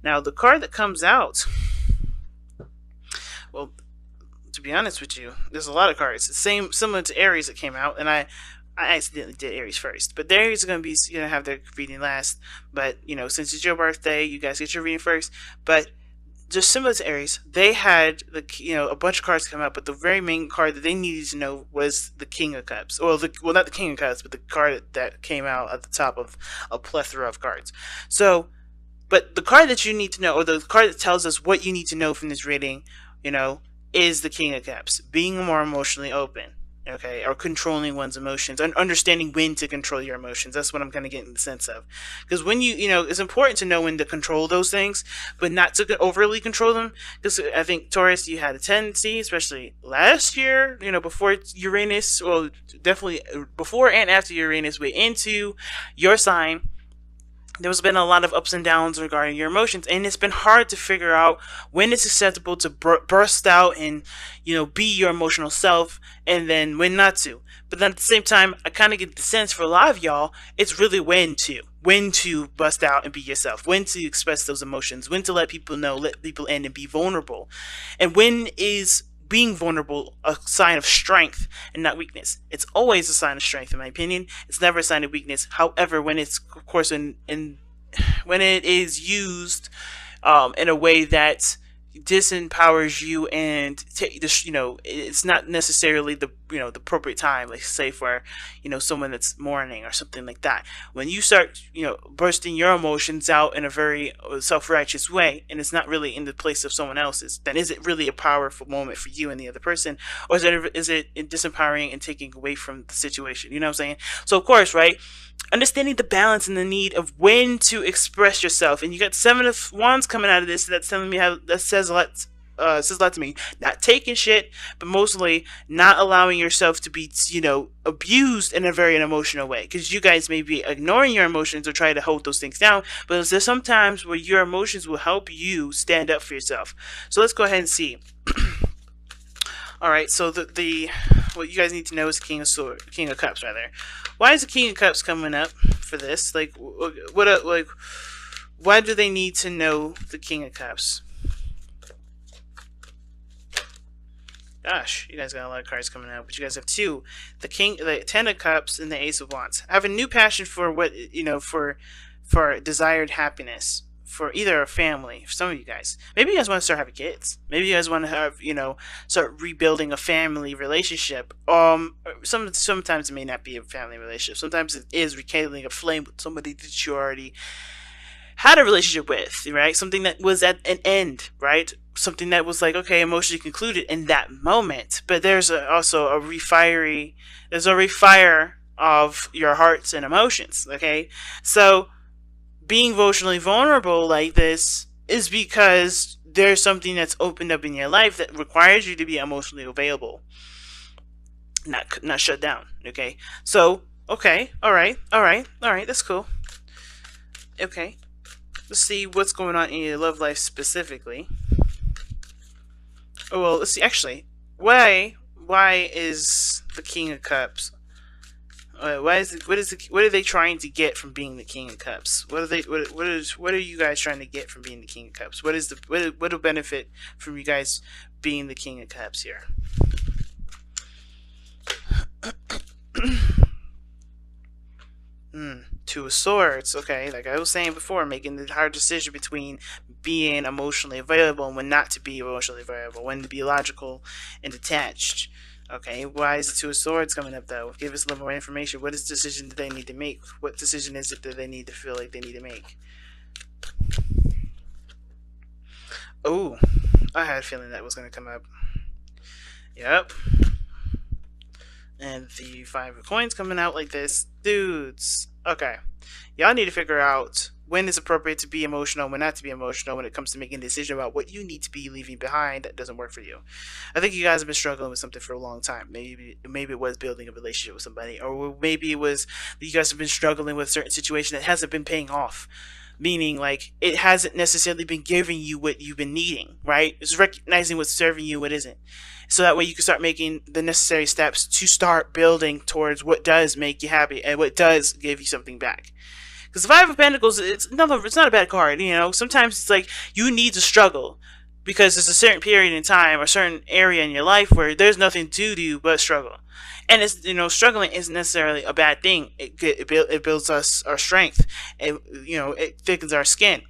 Now, the card that comes out, well, to be honest with you, there's a lot of cards. The same, similar to Aries that came out, and I accidentally did Aries first. But the Aries are gonna have their reading last. But since it's your birthday, you guys get your reading first. But just similar to Aries, they had a bunch of cards come out, but the very main card that they needed to know was the King of Cups. Well, not the King of Cups, but the card that came out at the top of a plethora of cards. So, but the card that you need to know, or the card that tells us what you need to know from this reading, you know, is the King of Cups. Being more emotionally open, okay, or controlling one's emotions, and understanding when to control your emotions. That's what I'm kind of getting the sense of. Because when it's important to know when to control those things, but not to overly control them. Because I think, Taurus, you had a tendency, especially last year, before Uranus, well, definitely before and after Uranus went into your sign, there's been a lot of ups and downs regarding your emotions, and it's been hard to figure out when it's acceptable to burst out and be your emotional self, and then when not to. But then at the same time, I kind of get the sense for a lot of y'all, it's really when to bust out and be yourself, when to express those emotions, when to let people know, let people in, and be vulnerable, and when is being vulnerable a sign of strength and not weakness. It's always a sign of strength, in my opinion. It's never a sign of weakness. However, when it's, of course, when it is used in a way that disempowers you, and it's not necessarily the appropriate time, like say for someone that's mourning or something like that. When you start bursting your emotions out in a very self-righteous way, and it's not really in the place of someone else's, then is it really a powerful moment for you and the other person, or is it disempowering and taking away from the situation? You know what I'm saying? So of course, right, understanding the balance and the need of when to express yourself. And you got Seven of Wands coming out of this. That's telling me that says a lot. Says a lot to me. Not taking shit, but mostly not allowing yourself to be, abused in a very emotional way. Because you guys may be ignoring your emotions or try to hold those things down, but there's sometimes where your emotions will help you stand up for yourself. So let's go ahead and see. All right, so the what you guys need to know is King of Cups, rather. Why is the King of Cups coming up for this? Like, why do they need to know the King of Cups? Gosh, you guys got a lot of cards coming out, but you guys have two: the Ten of Cups, and the Ace of Wands. I have a new passion for for desired happiness, for either a family, for some of you guys. Maybe you guys want to start having kids. Maybe you guys want to have, start rebuilding a family relationship. Sometimes it may not be a family relationship. Sometimes it is rekindling a flame with somebody that you already had a relationship with, right? Something that was at an end, right? Something that was like, okay, emotionally concluded in that moment. But there's also a refire of your hearts and emotions, okay? So being emotionally vulnerable like this is because there's something that's opened up in your life that requires you to be emotionally available, not shut down. Okay, so okay, all right, that's cool. Okay, let's see what's going on in your love life specifically. Oh well, let's see. Actually, why is the King of Cups? What are they trying to get from being the King of Cups? What are you guys trying to get from being the King of Cups? What will benefit from you guys being the King of Cups here? Two of Swords. Okay, like I was saying before, making the hard decision between being emotionally available and when not to be emotionally available, when to be logical and detached. Okay, why is the Two of Swords coming up though? Give us a little more information. What is the decision that they need to make? What decision is it that they need to feel like they need to make? Oh, I had a feeling that was going to come up. Yep. And the Five of Coins coming out like this. Dudes. Okay. Y'all need to figure out when it's appropriate to be emotional, when not to be emotional, when it comes to making a decision about what you need to be leaving behind that doesn't work for you. I think you guys have been struggling with something for a long time. Maybe it was building a relationship with somebody, or maybe it was that you guys have been struggling with a certain situation that hasn't been paying off. Meaning, like, it hasn't necessarily been giving you what you've been needing, right? It's recognizing what's serving you, what isn't. So that way you can start making the necessary steps to start building towards what does make you happy and what does give you something back. Because the Five of Pentacles, it's not a bad card. You know, sometimes it's like you need to struggle because there's a certain period in time or certain area in your life where there's nothing to do but struggle. And it's, you know, struggling isn't necessarily a bad thing. It builds us our strength. It thickens our skin.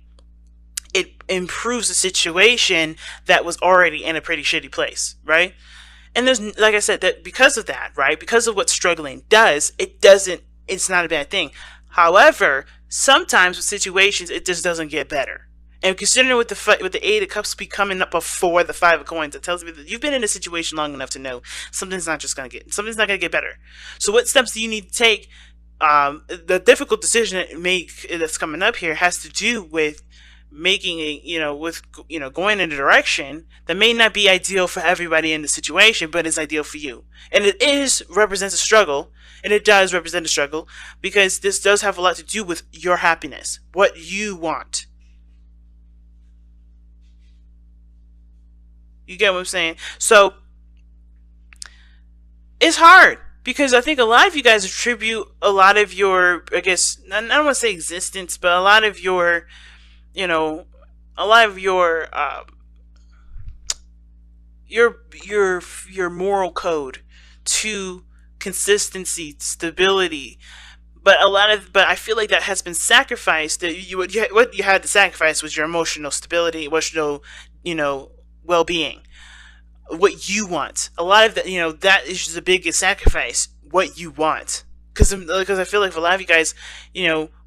It improves the situation that was already in a pretty shitty place, right? And there's, like I said, that because of that, right? Because of what struggling does, it's not a bad thing. However, sometimes with situations, it just doesn't get better. And considering with the Eight of Cups be coming up before the Five of Coins, it tells me that you've been in a situation long enough to know something's not going to get better. So what steps do you need to take? The difficult decision that's coming up here has to do with making going in a direction that may not be ideal for everybody in the situation, but is ideal for you. And represents a struggle, and it does represent a struggle because this does have a lot to do with your happiness, what you want. You get what I'm saying? So it's hard because I think a lot of you guys attribute a lot of your, I guess, I don't want to say existence, but a lot of your your moral code to consistency, stability, but I feel like that has been sacrificed. That what you had to sacrifice was your emotional stability, emotional, well-being, what you want. A lot of that, that is the biggest sacrifice. What you want. Because I feel like for a lot of you guys,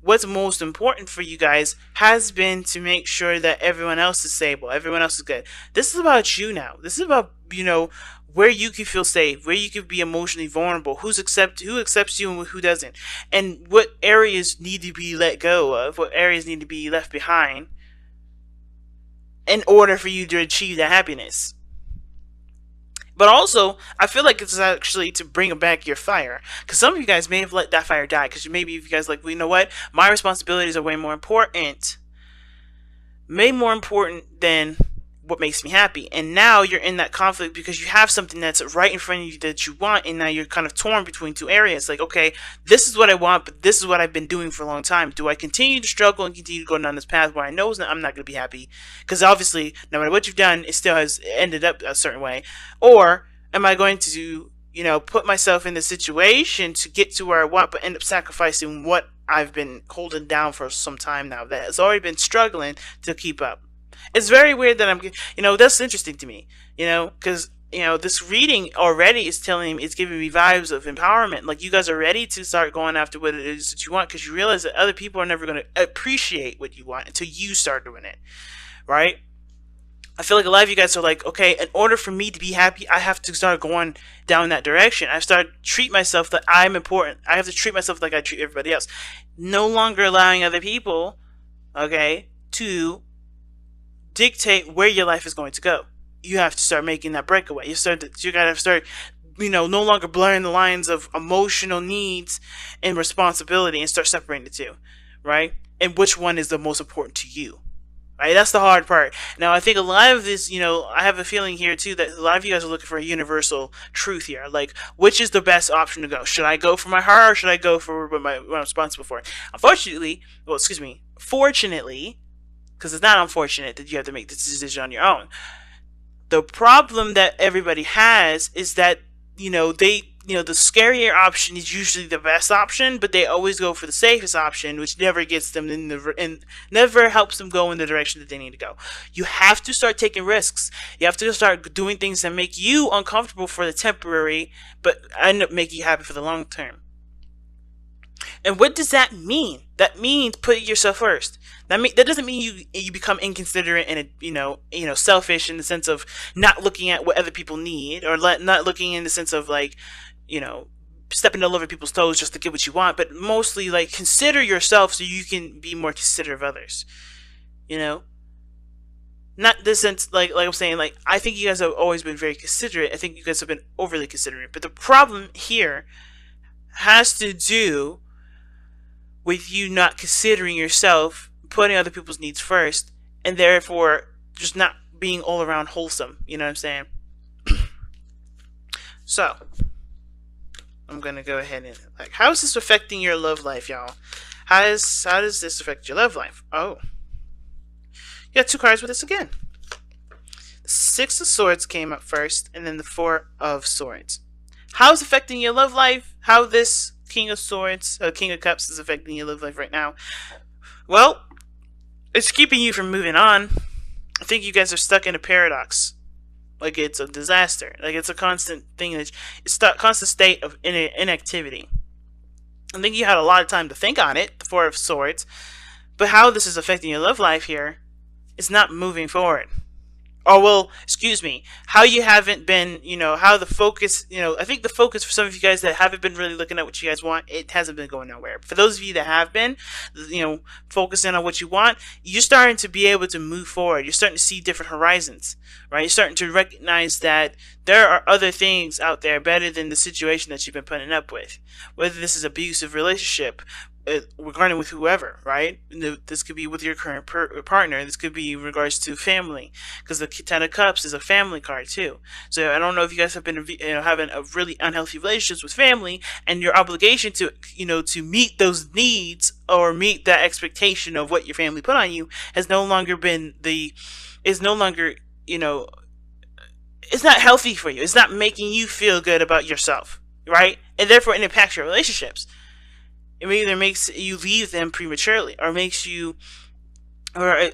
what's most important for you guys has been to make sure that everyone else is stable, everyone else is good. This is about you now. This is about, where you can feel safe, where you can be emotionally vulnerable, who accepts you and who doesn't, and what areas need to be let go of, what areas need to be left behind in order for you to achieve that happiness. But also, I feel like it's actually to bring back your fire. Because some of you guys may have let that fire die. Because maybe you guys like, well, you know what? My responsibilities are way more important. Way more important than what makes me happy. And now you're in that conflict because you have something that's right in front of you that you want. And now you're kind of torn between two areas. Like, okay, this is what I want, but this is what I've been doing for a long time. Do I continue to struggle and continue to go down this path where I know I'm not going to be happy? Because obviously, no matter what you've done, it still has ended up a certain way. Or am I going to, put myself in the situation to get to where I want, but end up sacrificing what I've been holding down for some time now that has already been struggling to keep up? It's very weird that that's interesting to me, because, this reading already is it's giving me vibes of empowerment. Like, you guys are ready to start going after what it is that you want because you realize that other people are never going to appreciate what you want until you start doing it, right? I feel like a lot of you guys are like, okay, in order for me to be happy, I have to start going down that direction. I start to treat myself that I'm important. I have to treat myself like I treat everybody else. No longer allowing other people, okay, to dictate where your life is going to go. You have to start making that breakaway. You gotta start, no longer blurring the lines of emotional needs and responsibility and start separating the two, right? And which one is the most important to you, right? That's the hard part. Now, I think a lot of this, I have a feeling here too that a lot of you guys are looking for a universal truth here. Like, which is the best option to go? Should I go for my heart or should I go for what I'm responsible for? Fortunately, because it's not unfortunate that you have to make this decision on your own. The problem that everybody has is that, the scarier option is usually the best option, but they always go for the safest option, which never gets them and never helps them go in the direction that they need to go. You have to start taking risks. You have to start doing things that make you uncomfortable for the temporary, but end up making you happy for the long term. And what does that mean? That means putting yourself first. That doesn't mean you become inconsiderate and selfish in the sense of not looking at what other people need, or not looking in the sense of stepping all over people's toes just to get what you want, but mostly consider yourself so you can be more considerate of others. Not this sense like I'm saying, I think you guys have always been very considerate. I think you guys have been overly considerate, but the problem here has to do with you not considering yourself, putting other people's needs first, and therefore just not being all around wholesome. You know what I'm saying? So, I'm going to go ahead and, how is this affecting your love life, y'all? How does this affect your love life? Oh, you got two cards with this again. The Six of Swords came up first, and then the Four of Swords. How is affecting your love life? How this King of Swords, King of Cups is affecting your love life right now? Well, it's keeping you from moving on. I think you guys are stuck in a paradox. Like it's a disaster. Like it's a constant thing that it's a constant state of inactivity. I think you had a lot of time to think on it, the Four of Swords, but how this is affecting your love life here is not moving forward. Oh, well, excuse me, how you haven't been, how the focus, I think the focus for some of you guys that haven't been really looking at what you guys want, it hasn't been going nowhere. For those of you that have been, focusing on what you want, you're starting to be able to move forward. You're starting to see different horizons, right? You're starting to recognize that there are other things out there better than the situation that you've been putting up with. Whether this is abusive relationship, regarding with whoever, right? This could be with your current partner. This could be in regards to family, because the Ten of Cups is a family card too. So I don't know if you guys have been, having a really unhealthy relationships with family, and your obligation to, to meet those needs or meet that expectation of what your family put on you has no longer been it's not healthy for you. It's not making you feel good about yourself, right? And therefore it impacts your relationships. It either makes you leave them prematurely, or makes you, or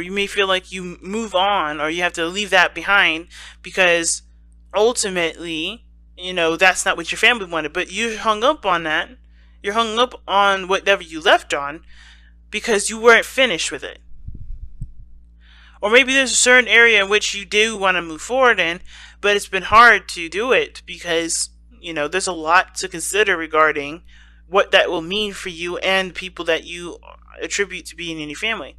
you may feel like you move on, or you have to leave that behind because ultimately, that's not what your family wanted. But you hung up on that. You're hung up on whatever you left on because you weren't finished with it. Or maybe there's a certain area in which you do want to move forward in, but it's been hard to do it because, there's a lot to consider regarding what that will mean for you and people that you attribute to being in your family.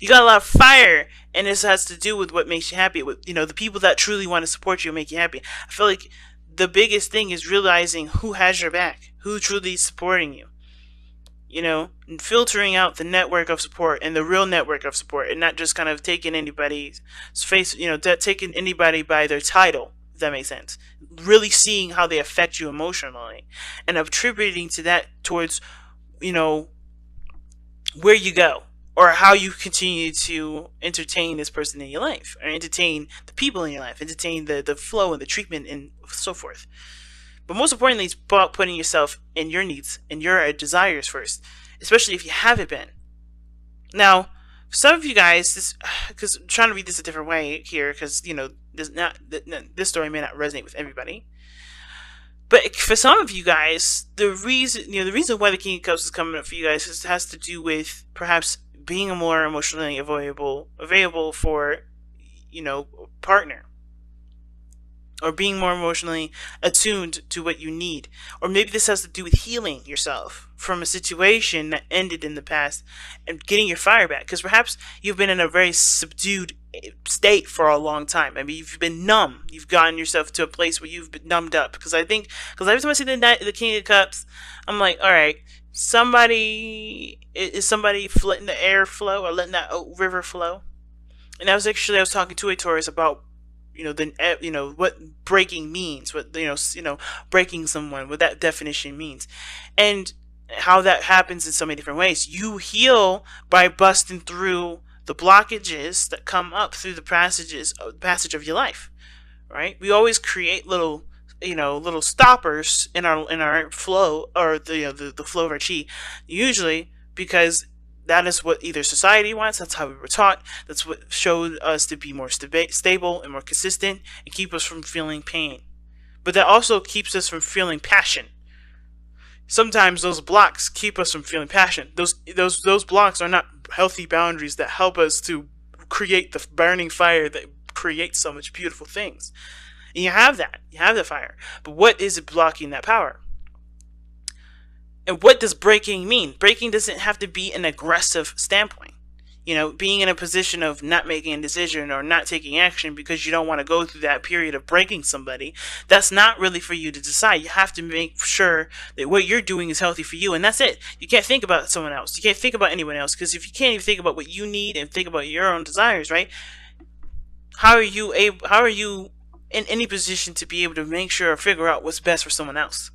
You got a lot of fire, and this has to do with what makes you happy. With the people that truly want to support you and make you happy. I feel like the biggest thing is realizing who has your back, who truly is supporting you. And filtering out the network of support and the real network of support, and not just kind of taking anybody's face, taking anybody by their title. If that makes sense. Really seeing how they affect you emotionally and attributing to that towards, where you go or how you continue to entertain this person in your life, or entertain the people in your life, entertain the flow and the treatment and so forth. But most importantly, it's about putting yourself and your needs and your desires first, especially if you haven't been. Now, for some of you guys, because I'm trying to read this a different way here, because this story may not resonate with everybody. But for some of you guys, the reason why the King of Cups is coming up for you guys has to do with perhaps being a more emotionally available for, partner. Or being more emotionally attuned to what you need. Or maybe this has to do with healing yourself from a situation that ended in the past and getting your fire back. Because perhaps you've been in a very subdued state for a long time. I mean, you've been numb. You've gotten yourself to a place where you've been numbed up. Because every time I see the King of Cups, I'm like, all right, is somebody letting the air flow or letting that river flow? And I was talking to a Taurus about what breaking means, what breaking someone, what that definition means, and how that happens in so many different ways. You heal by busting through the blockages that come up through the passage of your life, right? We always create little stoppers in our flow, or the flow of our chi, usually because that is what either society wants. That's how we were taught. That's what showed us to be more stable and more consistent and keep us from feeling pain. But that also keeps us from feeling passion. Sometimes those blocks keep us from feeling passion. Those blocks are not healthy boundaries that help us to create the burning fire that creates so much beautiful things. And you have that. You have the fire. But what is it blocking that power? And what does breaking mean? Breaking doesn't have to be an aggressive standpoint. Being in a position of not making a decision or not taking action because you don't want to go through that period of breaking somebody, that's not really for you to decide. You have to make sure that what you're doing is healthy for you, and that's it. You can't think about someone else. You can't think about anyone else, because if you can't even think about what you need and think about your own desires, right? How are you in any position to be able to make sure or figure out what's best for someone else?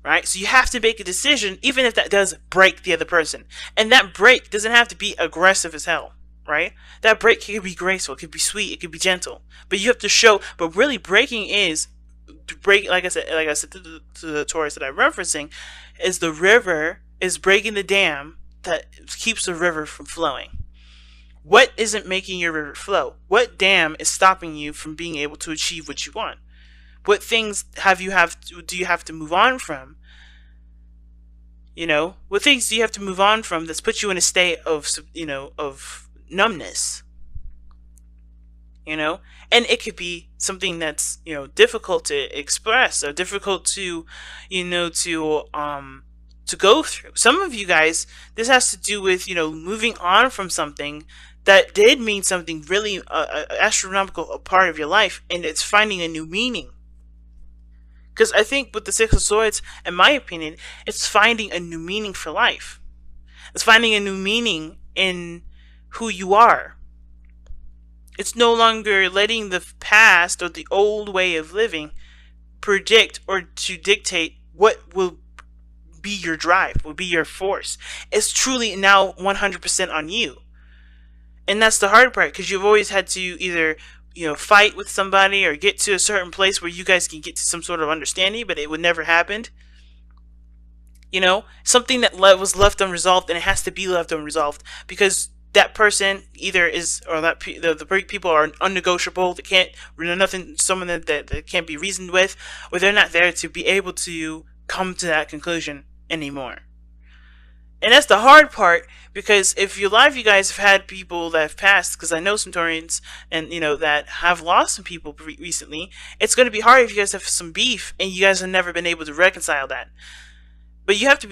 right? So you have to make a decision, even if that does break the other person. And that break doesn't have to be aggressive as hell, right? That break could be graceful, it could be sweet, it could be gentle. But you have to show, but really breaking is, to break, like I said to the Taurus that I'm referencing, is the river is breaking the dam that keeps the river from flowing. What isn't making your river flow? What dam is stopping you from being able to achieve what you want? What things do you have to move on from? What things do you have to move on from that's put you in a state of numbness? And it could be something that's difficult to express or difficult to to go through. Some of you guys, this has to do with moving on from something that did mean something really astronomical, a part of your life, and it's finding a new meaning. Because I think with the Six of Swords, in my opinion, it's finding a new meaning for life. It's finding a new meaning in who you are. It's no longer letting the past or the old way of living predict or to dictate what will be your drive, will be your force. It's truly now 100% on you. And that's the hard part, because you've always had to either fight with somebody or get to a certain place where you guys can get to some sort of understanding, but it would never happen. Something that was left unresolved, and it has to be left unresolved because that person either is, or that the people are unnegotiable. They can't, nothing, someone that can't be reasoned with, or they're not there to be able to come to that conclusion anymore. And that's the hard part, because if your life, you guys have had people that have passed, because I know some Taurians and that have lost some people recently. It's going to be hard if you guys have some beef and you guys have never been able to reconcile that. But you have to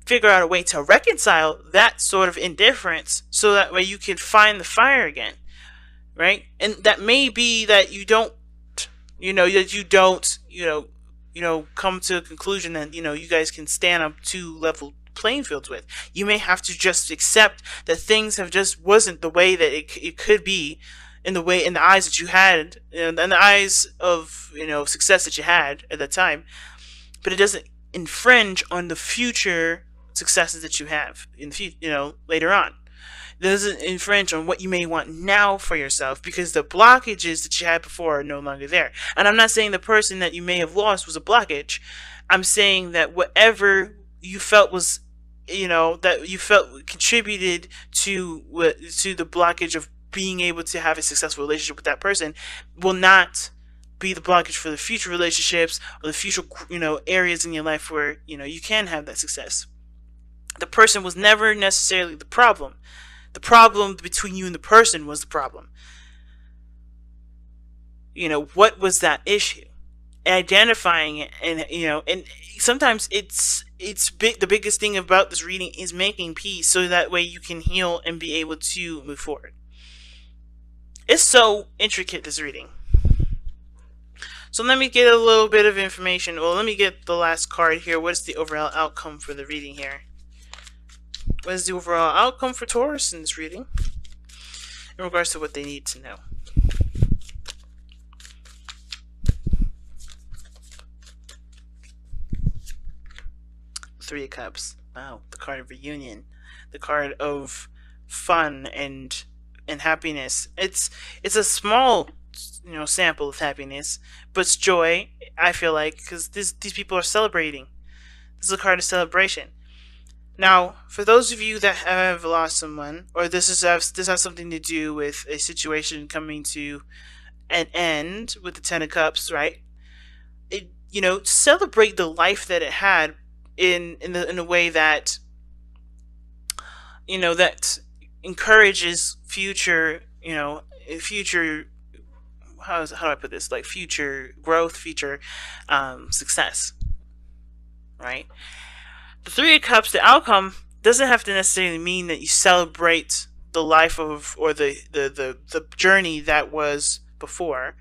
figure out a way to reconcile that sort of indifference, so that way you can find the fire again, right? And that may be that you don't come to a conclusion that you guys can stand up to level playing fields with. You may have to just accept that things have just wasn't the way that it could be, in the eyes that you had, in the eyes of success that you had at that time. But it doesn't infringe on the future successes that you have in the future, later on. It doesn't infringe on what you may want now for yourself, because the blockages that you had before are no longer there. And I'm not saying the person that you may have lost was a blockage. I'm saying that whatever you felt was that you felt contributed to the blockage of being able to have a successful relationship with that person will not be the blockage for the future relationships or the future areas in your life where you can have that success. The person was never necessarily the problem. The problem between you and the person was the problem. What was that issue? Identifying it, and sometimes it's big. The biggest thing about this reading is making peace, so that way you can heal and be able to move forward. It's so intricate, this reading. So let me get a little bit of information. Well, let me get the last card here. What is the overall outcome for the reading here? What is the overall outcome for Taurus in this reading in regards to what they need to know? Three of Cups. Wow, the card of reunion, the card of fun and happiness. It's a small sample of happiness, but it's joy. I feel like, because these people are celebrating. This is a card of celebration. Now, for those of you that have lost someone, or this has something to do with a situation coming to an end with the Ten of Cups, right? Celebrate the life that it had in a way that that encourages future how do I put this, like future growth, future success, right? The Three of Cups, the outcome doesn't have to necessarily mean that you celebrate the life of, or the journey that was before.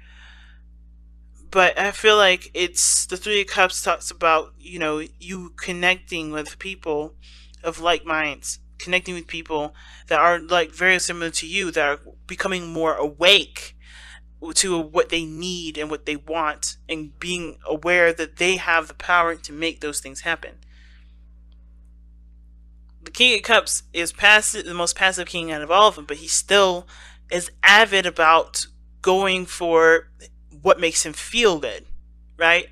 But I feel like it's the Three of Cups talks about you connecting with people of like minds, connecting with people that are like very similar to you, that are becoming more awake to what they need and what they want, and being aware that they have the power to make those things happen. The King of Cups is passive, the most passive king out of all of them, but he still is avid about going for what makes him feel good, right?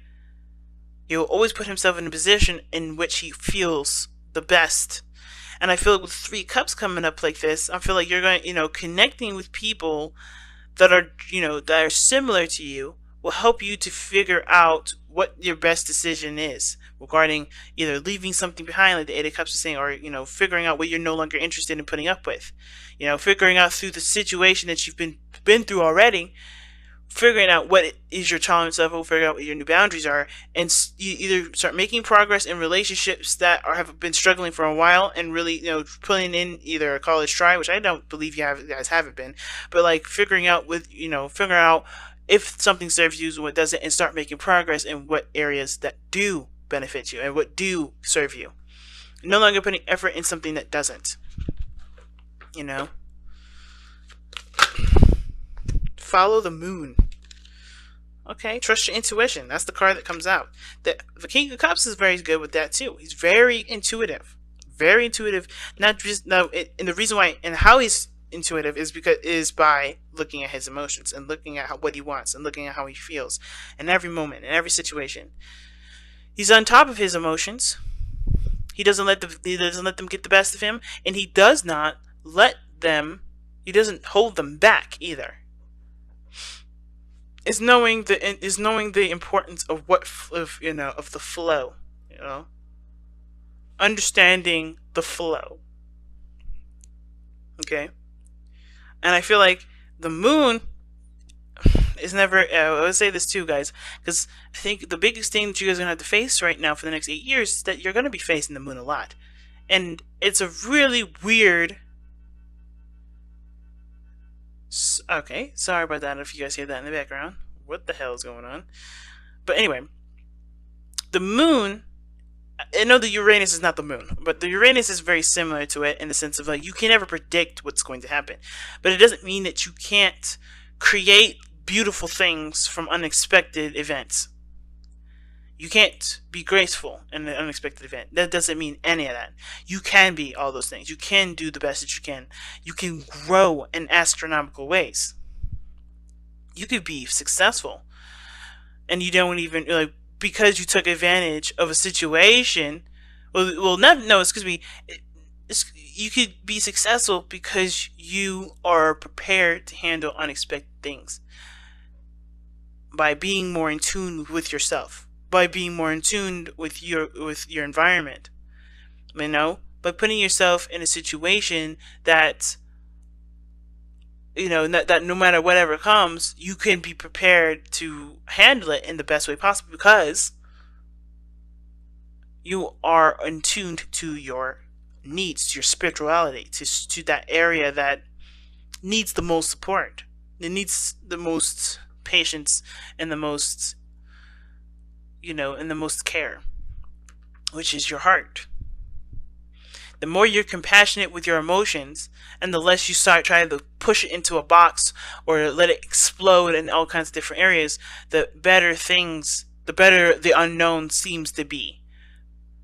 He'll always put himself in a position in which he feels the best. And I feel like with 3 cups coming up like this, I feel like you're going, connecting with people that are, that are similar to you will help you to figure out what your best decision is regarding either leaving something behind, like the 8 of Cups is saying, or, figuring out what you're no longer interested in putting up with. Figuring out through the situation that you've been through already, figuring out what is your tolerance level, figuring out what your new boundaries are, and you either start making progress in relationships that have been struggling for a while, and really, putting in either a college try, which I don't believe you guys haven't been, but like figuring out figuring out if something serves you and what doesn't, and start making progress in what areas that do benefit you and what do serve you. No longer putting effort in something that doesn't. Follow the moon. Okay, trust your intuition. That's the card that comes out. The King of Cups is very good with that too. He's very intuitive. Very intuitive. Not just no, and the reason why and how he's intuitive is by looking at his emotions and looking at what he wants and looking at how he feels in every moment, in every situation. He's on top of his emotions. He doesn't let them get the best of him, and he does not let them. He doesn't hold them back either. Is knowing the importance of of the flow, understanding the flow. Okay, and I feel like the moon is never. I would say this too, guys, because I think the biggest thing that you guys are gonna have to face right now for the next 8 years is that you're gonna be facing the moon a lot, and it's a really weird. Okay, sorry about that if you guys hear that in the background. What the hell is going on? But anyway, the moon, I know the Uranus is not the moon, but the Uranus is very similar to it in the sense of like you can never predict what's going to happen. But it doesn't mean that you can't create beautiful things from unexpected events. You can't be graceful in an unexpected event. That doesn't mean any of that. You can be all those things. You can do the best that you can. You can grow in astronomical ways. You could be successful. And you don't even, because you took advantage of a situation. Excuse me. You could be successful because you are prepared to handle unexpected things. By being more in tune with yourself. By being more in tune with your environment, by putting yourself in a situation that that no matter whatever comes, you can be prepared to handle it in the best way possible because you are in tune to your needs, to your spirituality, to that area that needs the most support. It needs the most patience and the most and the most care, which is your heart. The more you're compassionate with your emotions, and the less you start trying to push it into a box or let it explode in all kinds of different areas, the better the unknown seems to be.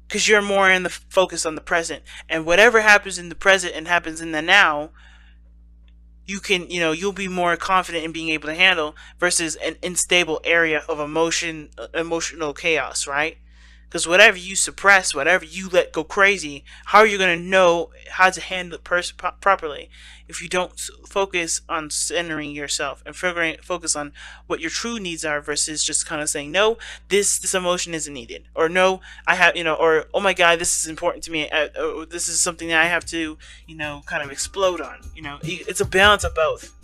Because you're more in the focus on the present, and whatever happens in the present and happens in the now, you can, you'll be more confident in being able to handle versus an unstable area of emotional chaos, right? Because whatever you suppress, whatever you let go crazy, how are you going to know how to handle it properly if you don't focus on centering yourself and focus on what your true needs are versus just kind of saying, no, this emotion isn't needed, or no, I have, or oh my God, this is important to me, this is something that I have to, kind of explode on. It's a balance of both.